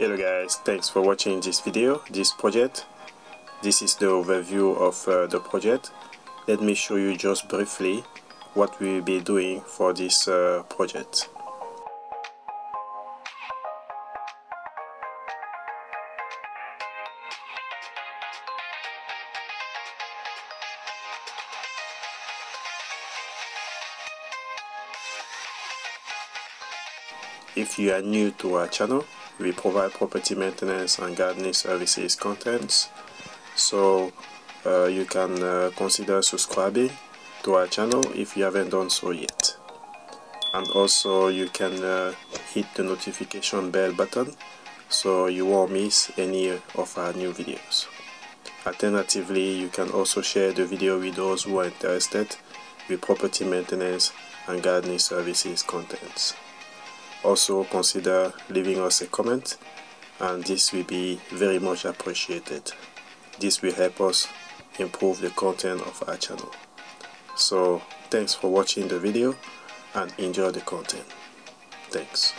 Hello guys, thanks for watching this video, this project. This is the overview of the project. Let me show you just briefly what we will be doing for this project. If you are new to our channel, we provide property maintenance and gardening services contents, so you can consider subscribing to our channel if you haven't done so yet, and also you can hit the notification bell button so you won't miss any of our new videos. Alternatively, you can also share the video with those who are interested with property maintenance and gardening services contents. Also consider leaving us a comment, and this will be very much appreciated. This will help us improve the content of our channel. So thanks for watching the video and enjoy the content. Thanks.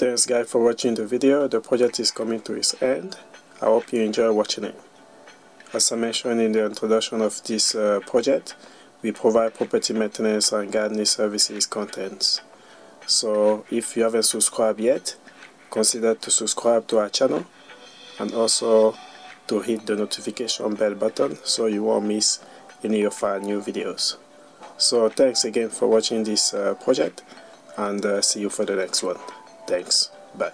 Thanks guys for watching the video. The project is coming to its end. I hope you enjoy watching it. As I mentioned in the introduction of this project, we provide property maintenance and gardening services contents. So if you haven't subscribed yet, consider to subscribe to our channel and also to hit the notification bell button so you won't miss any of our new videos. So thanks again for watching this project, and see you for the next one. Thanks. Bye.